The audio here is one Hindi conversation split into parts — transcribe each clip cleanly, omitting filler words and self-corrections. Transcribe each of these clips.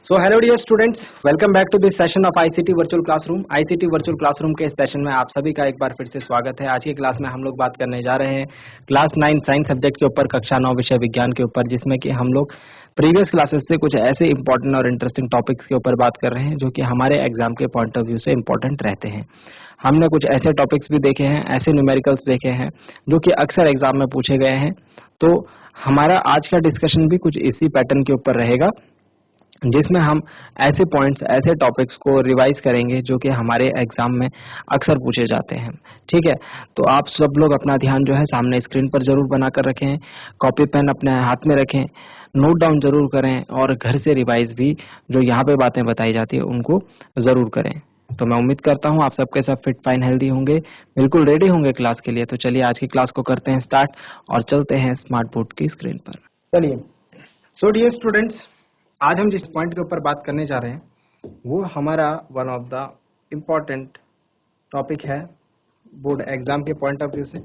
So hello dear students, welcome back to this session of ICT virtual classroom. ICT virtual classroom के इस सेशन में आप सभी का एक बार फिर से स्वागत है। आज की क्लास में हम लोग बात करने जा रहे हैं क्लास 9 साइंस सब्जेक्ट के ऊपर, कक्षा 9 विषय विज्ञान के ऊपर, जिसमें कि हम लोग प्रीवियस क्लासेस से कुछ ऐसे इंपॉर्टेंट और इंटरेस्टिंग टॉपिक्स के ऊपर बात कर रहे हैं जो कि हमारे एग्जाम के पॉइंट ऑफ व्यू से इंपॉर्टेंट रहते हैं। हमने कुछ ऐसे टॉपिक्स भी देखे हैं, ऐसे न्यूमेरिकल्स देखे हैं जो कि अक्सर एग्जाम में पूछे गए हैं। तो हमारा आज का डिस्कशन भी कुछ इसी पैटर्न के ऊपर रहेगा, जिसमें हम ऐसे पॉइंट्स, ऐसे टॉपिक्स को रिवाइज करेंगे जो कि हमारे एग्जाम में अक्सर पूछे जाते हैं। ठीक है, तो आप सब लोग अपना ध्यान जो है सामने स्क्रीन पर जरूर बनाकर रखें, कॉपी पेन अपने हाथ में रखें, नोट डाउन जरूर करें और घर से रिवाइज भी जो यहाँ पे बातें बताई जाती है उनको जरूर करें। तो मैं उम्मीद करता हूँ आप सबके सब फिट फाइन हेल्दी होंगे, बिल्कुल रेडी होंगे क्लास के लिए। तो चलिए आज की क्लास को करते हैं स्टार्ट और चलते हैं स्मार्ट बोर्ड की स्क्रीन पर। चलिए, सो डियर स्टूडेंट्स, आज हम जिस पॉइंट के ऊपर बात करने जा रहे हैं वो हमारा one of the important topic है बोर्ड एग्जाम के पॉइंट ऑफ व्यू से।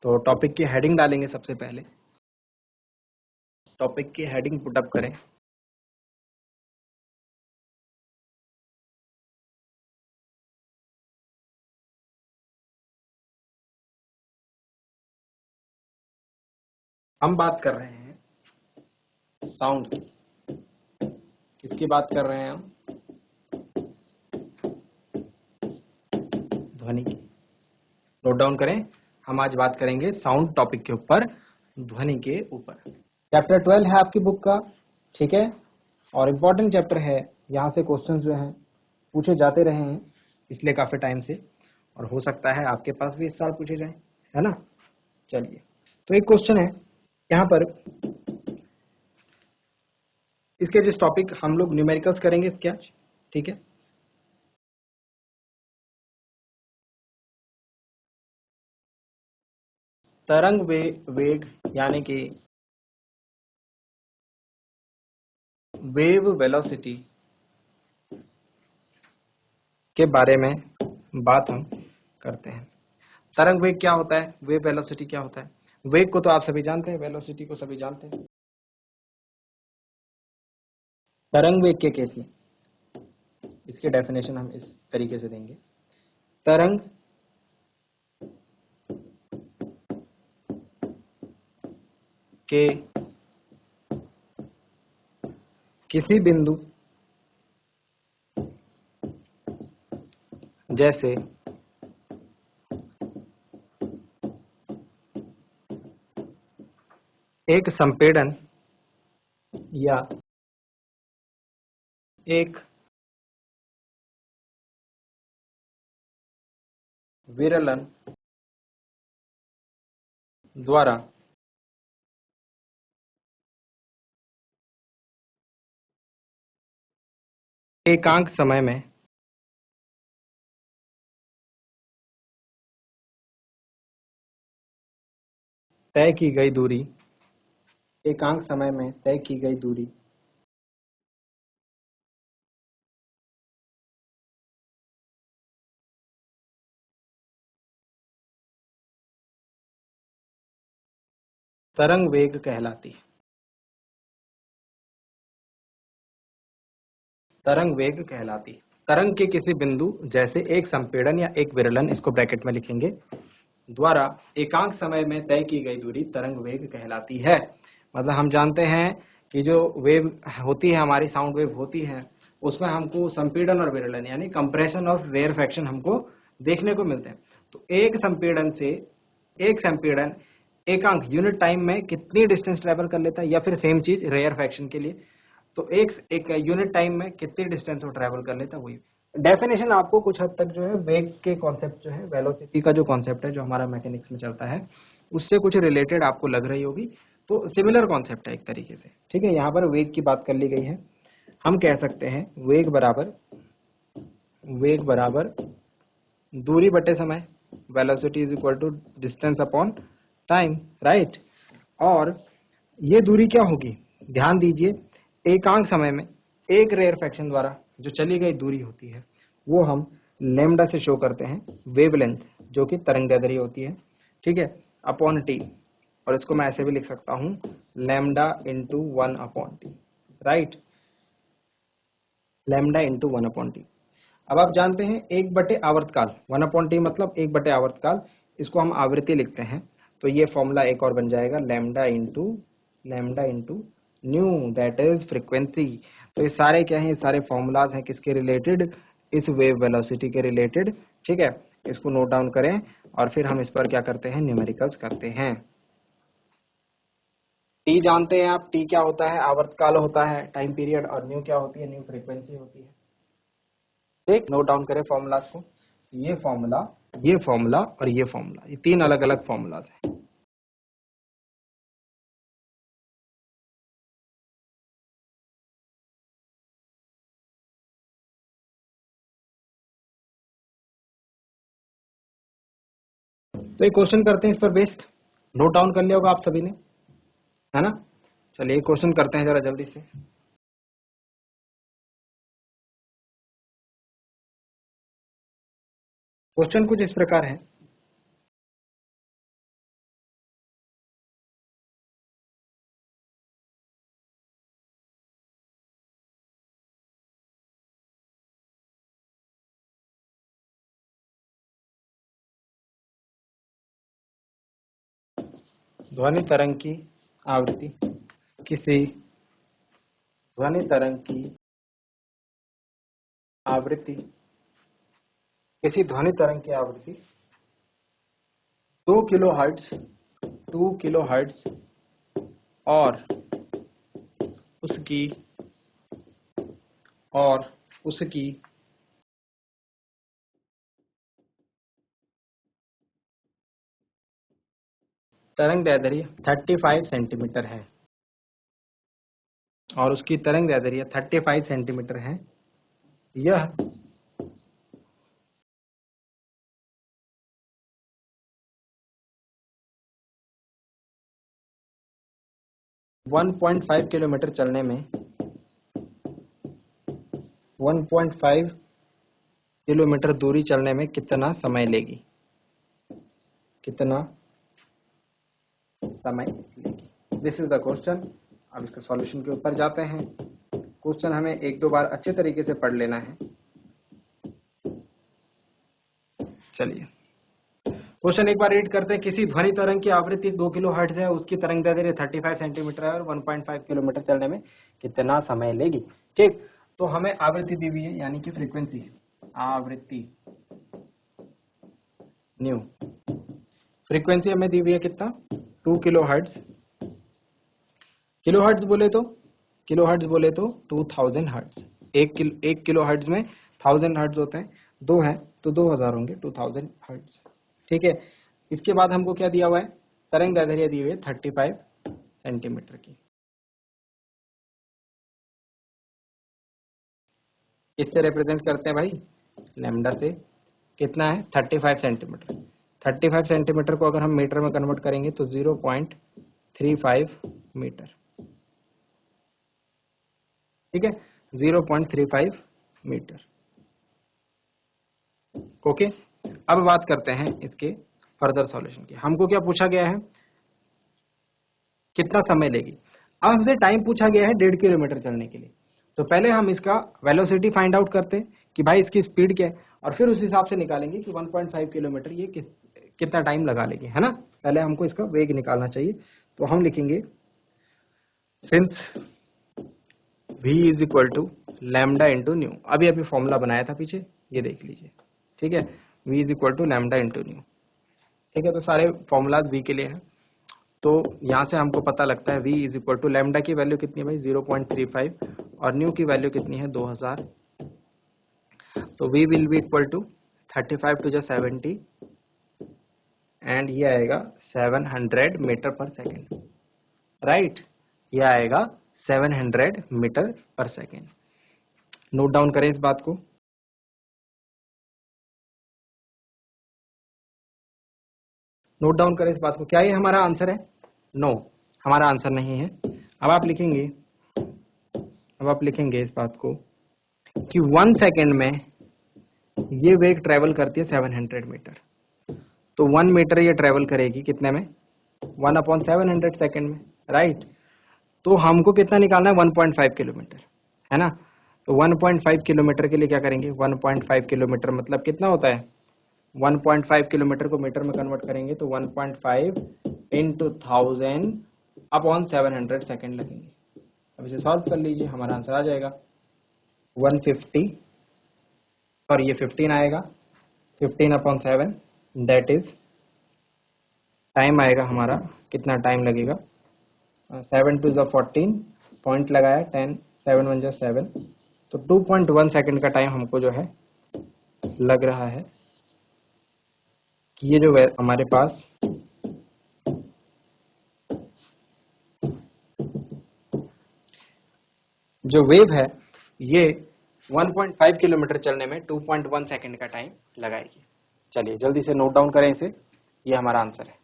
तो टॉपिक की हेडिंग डालेंगे। सबसे पहले टॉपिक की हेडिंग पुटअप करें। हम बात कर रहे हैं साउंड की। किसकी बात कर रहे हैं हम? ध्वनि की। नोट डाउन करें, हम आज बात करेंगे साउंड टॉपिक के ऊपर, ध्वनि के ऊपर। चैप्टर 12 है आपकी बुक का, ठीक है, और इम्पोर्टेंट चैप्टर है। यहाँ से क्वेश्चन जो हैं पूछे जाते रहे हैं पिछले काफी टाइम से, और हो सकता है आपके पास भी इस साल पूछे जाए, है ना। चलिए, तो एक क्वेश्चन है यहाँ पर। इसके जिस टॉपिक हम लोग न्यूमेरिकल्स करेंगे इसके आज, ठीक है। तरंग वेग यानी कि वेव वेलोसिटी के बारे में बात हम करते हैं। तरंग वेग क्या होता है, वेव वेलोसिटी क्या होता है? वेग को तो आप सभी जानते हैं, वेलोसिटी को सभी जानते हैं। तरंग वेग के केस में इसके डेफिनेशन हम इस तरीके से देंगे। तरंग के किसी बिंदु जैसे एक संपीड़न या एक विरलन द्वारा एकांक समय में तय की गई दूरी, एकांक समय में तय की गई दूरी तरंग वेग कहलाती है। तरंग वेग कहलाती है। तरंग के किसी बिंदु जैसे एक संपीड़न या एक विरलन, इसको ब्रैकेट में लिखेंगे, द्वारा एकांक समय में तय की गई दूरी तरंग वेग कहलाती है। मतलब हम जानते हैं कि जो वेव होती है, हमारी साउंड वेव होती है, उसमें हमको संपीड़न और विरलन यानी कंप्रेशन और रेयरफैक्शन हमको देखने को मिलते हैं। तो एक संपीड़न एकांक यूनिट टाइम में कितनी डिस्टेंस ट्रेवल कर लेता है, या फिर सेम चीज रेयरफैक्शन के लिए, तो एक यूनिट टाइम में कितनी डिस्टेंस वो ट्रैवल कर लेता है, वही डेफिनेशन आपको कुछ हद तक जो है वेग के कॉन्सेप्ट जो है, वेलोसिटी का जो कॉन्सेप्ट है जो हमारा मैकेनिक्स में चलता है, उससे कुछ रिलेटेड आपको लग रही होगी। तो सिमिलर कॉन्सेप्ट है एक तरीके से, ठीक है। यहाँ पर वेग की बात कर ली गई है। हम कह सकते हैं वेग बराबर दूरी बटे समय, velocity is equal to distance upon time, right. और ये दूरी क्या होगी, ध्यान दीजिए, एकांक समय में एक रेयरफैक्शन द्वारा जो चली गई दूरी होती है वो हम लैम्डा से शो करते हैं, वेवलेंथ जो कि तरंगदैर्ध्य होती है, ठीक है, अपॉन टी। और इसको मैं ऐसे भी लिख सकता हूं, lambda into 1 upon T, right. Lambda into 1/t। अब आप जानते हैं 1/, आवर्तकाल 1/t मतलब 1/, आवर्तकाल, इसको हम आवृत्ति लिखते हैं, तो ये फॉर्मूला एक और बन जाएगा lambda into new, that is frequency. तो ये सारे क्या हैं, ये सारे फॉर्मूलाज हैं किसके रिलेटेड, इस वेव वेलोसिटी के रिलेटेड। ठीक है, इसको नोट डाउन करें और फिर हम इस पर क्या करते हैं, न्यूमेरिकल्स करते हैं। टी जानते हैं आप, टी क्या होता है, आवर्तकाल होता है, टाइम पीरियड, और न्यू क्या होती है, न्यू फ्रीक्वेंसी होती है। ठीक, नोट डाउन करें फॉर्मूलाज को, ये फॉर्मूला, ये फॉर्मूला और ये फॉर्मूला, ये तीन अलग अलग फॉर्मूलाज हैं। तो एक क्वेश्चन करते हैं इस पर बेस्ड, नोट डाउन कर लिया होगा आप सभी ने, है ना। चलिए क्वेश्चन करते हैं जरा जल्दी से। क्वेश्चन कुछ इस प्रकार है, ध्वनि तरंग की आवृत्ति, किसी ध्वनि तरंग की आवृत्ति, किसी ध्वनि तरंग की आवृत्ति 2 किलोहर्ट्ज, 2 किलोहर्ट्ज और उसकी और उसकी तरंग दैर्ध्य 35 सेंटीमीटर है, और उसकी तरंग दैर्ध्य 35 सेंटीमीटर है। यह 1.5 किलोमीटर चलने में 1.5 किलोमीटर दूरी चलने में कितना समय लेगी, कितना समय लेगी, दिस इज द क्वेश्चन। अब इसके सॉल्यूशन के ऊपर जाते हैं। क्वेश्चन हमें एक दो बार अच्छे तरीके से पढ़ लेना है। चलिए क्वेश्चन एक बार रीड करते हैं। किसी ध्वनि तरंग की आवृत्ति 2 किलोहर्ट्ज है, उसकी तरंग दैर्ध्य 35 सेंटीमीटर है और 1.5 किलोमीटर चलने में कितना समय लेगी। ठीक, तो हमें आवृत्ति दी हुई है, यानी कि फ्रीक्वेंसी, आवृत्ति न्यू, फ्रीक्वेंसी हमें दी हुई है कितना, 2 किलोहर्ट्ज। किलोहर्ट्ज बोले तो 2000 हर्ट्ज, एक किलो हर्ट्ज में 1000 हर्ट्ज होते हैं, दो हैं तो 2000 होंगे, 2000 हर्ट्ज। ठीक है, इसके बाद हमको क्या दिया हुआ है, तरंग दैर्ध्य दी हुई है 35 सेंटीमीटर की। इससे रिप्रेजेंट करते हैं भाई, लैम्डा से कितना है 35 सेंटीमीटर। 35 सेंटीमीटर को अगर हम मीटर में कन्वर्ट करेंगे तो 0.35 मीटर। ठीक है, 0.35 मीटर। ओके, अब बात करते हैं इसके फर्दर सॉल्यूशन की। हमको क्या पूछा गया है, कितना समय लेगी। अब हमसे टाइम पूछा गया है 1.5 किलोमीटर चलने के लिए। तो पहले हम इसका वेलोसिटी फाइंड आउट करते हैं कि भाई इसकी स्पीड क्या है, और फिर उस हिसाब से निकालेंगे कि 1.5 किलोमीटर ये कितना टाइम लगा लेगी, है ना। पहले हमको इसका वेग निकालना चाहिए, तो हम लिखेंगे since v is equal to lambda into nu. अभी अभी फॉर्मूला बनाया था पीछे, ये देख लीजिए। ठीक है, v is equal to lambda into nu. ठीक है, तो सारे फॉर्मूलाज v के लिए हैं। तो यहाँ से हमको पता लगता है v is equal to lambda की वैल्यू कितनी है भाई 0.35 और न्यू की वैल्यू कितनी है 2000। तो v will be equal to 35 to 70 and ये आएगा 700 मीटर पर सेकेंड, राइट। ये आएगा 700 मीटर पर सेकेंड। नोट डाउन करें इस बात को। नोट डाउन करें इस बात को। क्या ये हमारा आंसर है? नो, हमारा आंसर नहीं है। अब आप लिखेंगे इस बात को कि 1 सेकेंड में ये वेग ट्रेवल करती है 700 मीटर। तो 1 मीटर ये ट्रेवल करेगी कितने में, 1/700 सेकेंड में, राइट। तो हमको कितना निकालना है 1.5 किलोमीटर, है ना। तो 1.5 किलोमीटर के लिए क्या करेंगे, 1.5 किलोमीटर मतलब कितना होता है, 1.5 किलोमीटर को मीटर में कन्वर्ट करेंगे तो 1.5 इंटू 1000 अपॉन 700 सेकेंड लगेंगे। अब इसे सॉल्व कर लीजिए, हमारा आंसर आ जाएगा 150 और ये 15 आएगा, 15 अपॉन 7 दैट इज टाइम आएगा हमारा, कितना टाइम लगेगा, 7 टू ज़ 14 पॉइंट लगाया 10, 7 1 ज़ 7, तो 2.1 सेकेंड का टाइम हमको जो है लग रहा है कि ये जो हमारे पास जो वेव है ये 1.5 किलोमीटर चलने में 2.1 सेकेंड का टाइम लगाएगी। चलिए जल्दी से नोट डाउन करें इसे, ये हमारा आंसर है।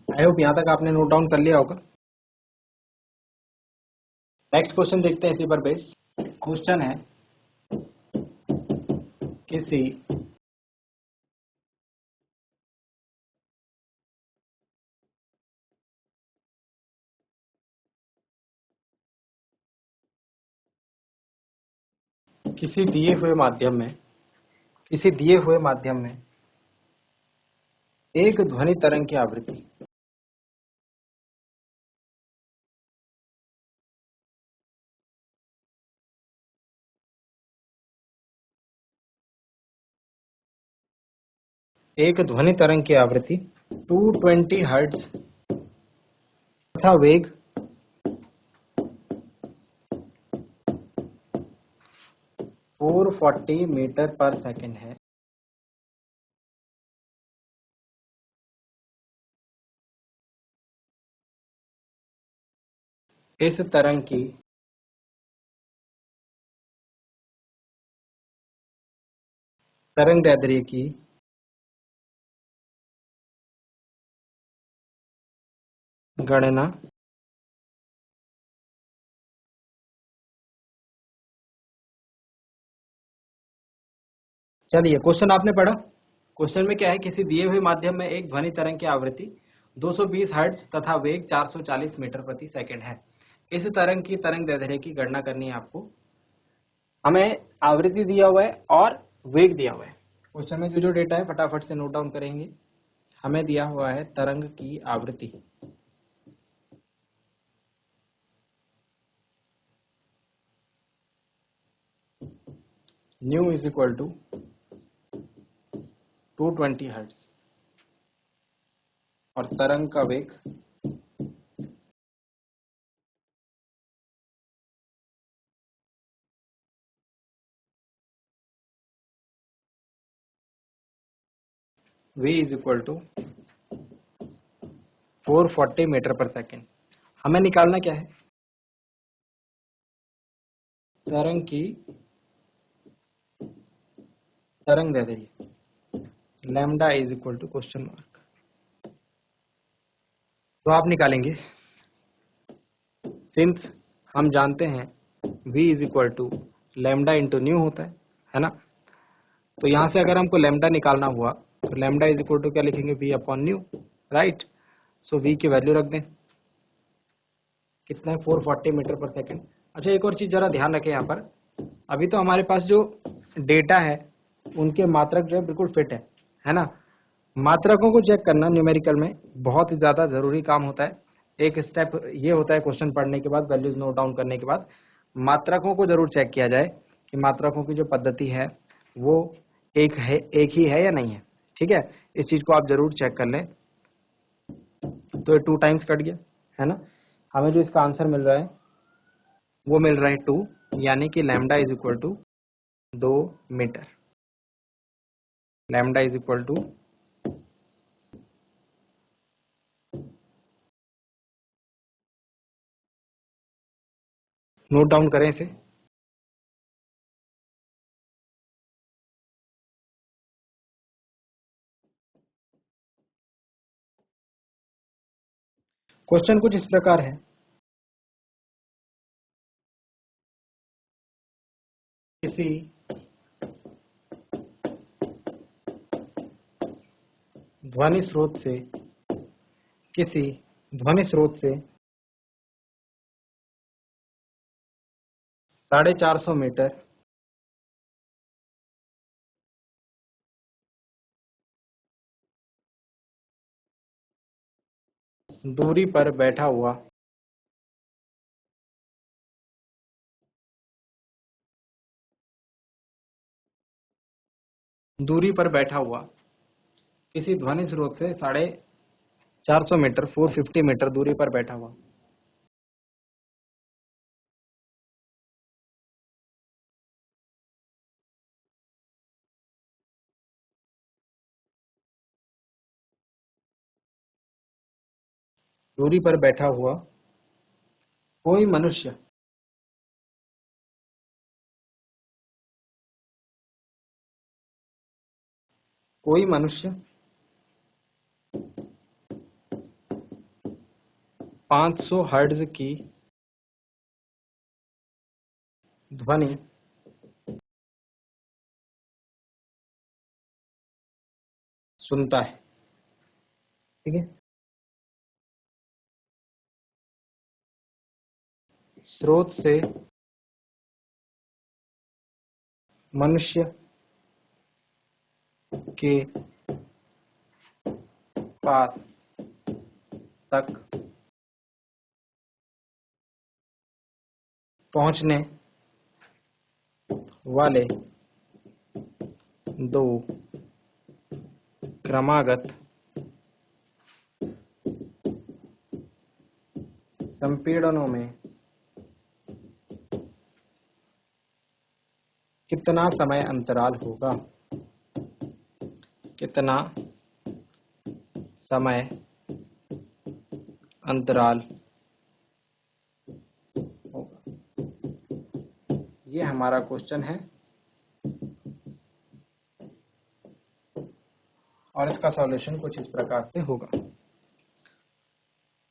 आई होप यहाँ तक आपने नोट डाउन कर लिया होगा। नेक्स्ट क्वेश्चन देखते हैं इसी पर बेस्ड। क्वेश्चन है किसी किसी दिए हुए माध्यम में किसी दिए हुए माध्यम में एक ध्वनि तरंग की आवृत्ति एक ध्वनि तरंग की आवृत्ति 220 हर्ट्ज तथा वेग 440 मीटर पर सेकंड है। इस तरंग दैर्ध्य की गणना चलिए क्वेश्चन आपने पढ़ा। क्वेश्चन में क्या है, किसी दिए हुए माध्यम में एक ध्वनि तरंग की आवृत्ति 220 हर्ट्ज तथा वेग 440 मीटर प्रति सेकंड है। इस तरंग की तरंग दैर्ध्य की गणना करनी है आपको। हमें आवृत्ति दिया हुआ है और वेग दिया हुआ है। क्वेश्चन में जो जो डेटा है फटाफट से नोट डाउन करेंगे। हमें दिया हुआ है तरंग की आवृत्ति, nu is equal to 220 hertz और तरंग का वेग v is equal to 440 metre पर सेकेंड। हमें निकालना क्या है, तरंग की तरंग दैर्ध्य, lambda is equal to question mark. तो आप निकालेंगे, सिंस हम जानते हैं v is equal to lambda into nu होता है ना। तो यहाँ से अगर हमको लैम्डा निकालना हुआ तो लैम्डा इज इक्वल टू क्या लिखेंगे, v अपॉन न्यू, राइट। सो v की वैल्यू रख दें, कितना है 440 मीटर पर सेकेंड। अच्छा एक और चीज़ ज़रा ध्यान रखें यहाँ पर, अभी तो हमारे पास जो डेटा है उनके मात्रक जो है बिल्कुल फिट है ना। मात्रकों को चेक करना न्यूमेरिकल में बहुत ही ज़्यादा ज़रूरी काम होता है। एक स्टेप ये होता है क्वेश्चन पढ़ने के बाद, वैल्यूज नोट डाउन करने के बाद मात्रकों को जरूर चेक किया जाए कि मात्रकों की जो पद्धति है वो एक ही है या नहीं है, ठीक है। इस चीज़ को आप जरूर चेक कर लें। तो ये 2 टाइम्स कट गया है ना। हमें जो इसका आंसर मिल रहा है वो मिल रहा है 2, यानी कि lambda is equal to 2 metre. Lambda is equal to note down करें इसे। क्वेश्चन कुछ इस प्रकार है, किसी ध्वनि स्रोत से किसी ध्वनि स्रोत से 450 मीटर दूरी पर बैठा हुआ किसी ध्वनि स्रोत से 450 मीटर 450 मीटर दूरी पर बैठा हुआ दूरी पर बैठा हुआ कोई मनुष्य कोई मनुष्य 500 हर्ट्ज की ध्वनि सुनता है। ठीक है, स्रोत से मनुष्य के पास तक पहुंचने वाले दो क्रमागत संपीड़नों में कितना समय अंतराल होगा? कितना समय अंतराल होगा? ये हमारा क्वेश्चन है और इसका सॉल्यूशन कुछ इस प्रकार से होगा।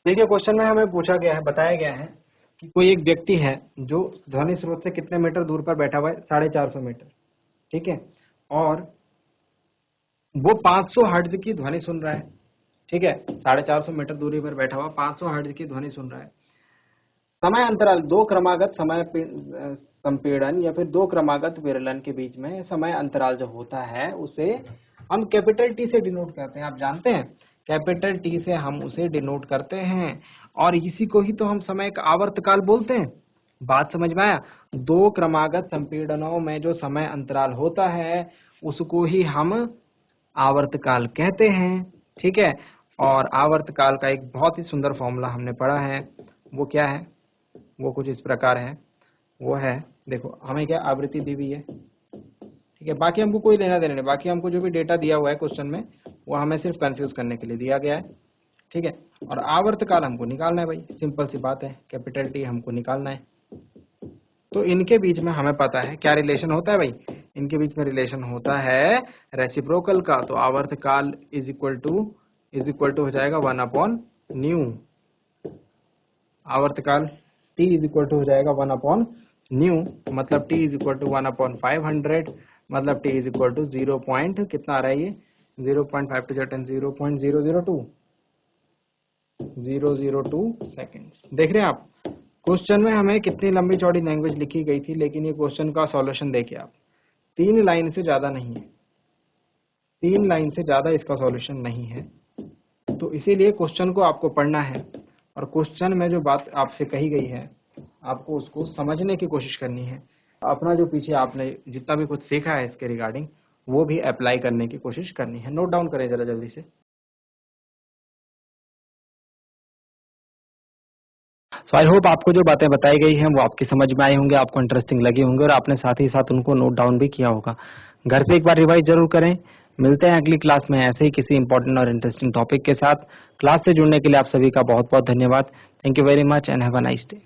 देखिए, क्वेश्चन में हमें पूछा गया है, बताया गया है कि कोई एक व्यक्ति है जो ध्वनि स्रोत से कितने मीटर दूर पर बैठा हुआ है? 450 मीटर। ठीक है, और वो 500 हर्ट्ज की ध्वनि सुन रहा है। ठीक है, 450 मीटर दूरी पर बैठा हुआ 500 हर्ट्ज की ध्वनि सुन रहा है। समय अंतराल दो क्रमागत समय संपीड़न या फिर दो क्रमागत विरलन के बीच में समय अंतराल जो होता है उसे हम कैपिटल टी से डिनोट करते हैं। आप जानते हैं, कैपिटल टी से हम उसे डिनोट करते हैं और इसी को ही तो हम समय का आवर्तकाल बोलते हैं। बात समझ में आया? दो क्रमागत संपीड़नों में जो समय अंतराल होता है उसको ही हम आवर्तकाल कहते हैं। ठीक है, और आवर्तकाल का एक बहुत ही सुंदर फॉर्मूला हमने पढ़ा है। वो क्या है? वो कुछ इस प्रकार है। वो है, देखो, हमें क्या आवृत्ति दी हुई है। ठीक है, बाकी हमको कोई लेना देना नहीं। बाकी हमको जो भी डेटा दिया हुआ है क्वेश्चन में वो हमें सिर्फ कंफ्यूज करने के लिए दिया गया है। ठीक है, और आवर्तकाल हमको निकालना है भाई, सिंपल सी बात है, कैपिटल टी हमको निकालना है। तो इनके बीच में हमें पता है क्या रिलेशन होता है भाई? इनके बीच में रिलेशन होता है रेसिप्रोकल का। तो आवर्तकाल इज इक्वल टू हो जाएगा 1/न्यू। आवर्तकाल t इज इक्वल टू हो जाएगा 1/न्यू, मतलब t इज इक्वल टू 1/500, मतलब t इज इक्वल टू 0. कितना आ रहा है ये? 0.5 to 10 0.002 सेकेंड। देख रहे हैं आप, क्वेश्चन में हमें कितनी लंबी चौड़ी लैंग्वेज लिखी गई थी, लेकिन ये क्वेश्चन का सॉल्यूशन देखिए आप, 3 लाइन से ज्यादा नहीं है। 3 लाइन से ज्यादा इसका सॉल्यूशन नहीं है। तो इसीलिए क्वेश्चन को आपको पढ़ना है और क्वेश्चन में जो बात आपसे कही गई है आपको उसको समझने की कोशिश करनी है। अपना जो पीछे आपने जितना भी कुछ सीखा है इसके रिगार्डिंग वो भी अप्लाई करने की कोशिश करनी है। नोट डाउन करें जरा जल्दी से। सो आई होप आपको जो बातें बताई गई हैं वो आपकी समझ में आई होंगे, आपको इंटरेस्टिंग लगी होंगे और आपने साथ ही साथ उनको नोट डाउन भी किया होगा। घर से एक बार रिवाइज जरूर करें। मिलते हैं अगली क्लास में ऐसे ही किसी इंपॉर्टेंट और इंटरेस्टिंग टॉपिक के साथ। क्लास से जुड़ने के लिए आप सभी का बहुत बहुत धन्यवाद। Thank you very much and have a nice day.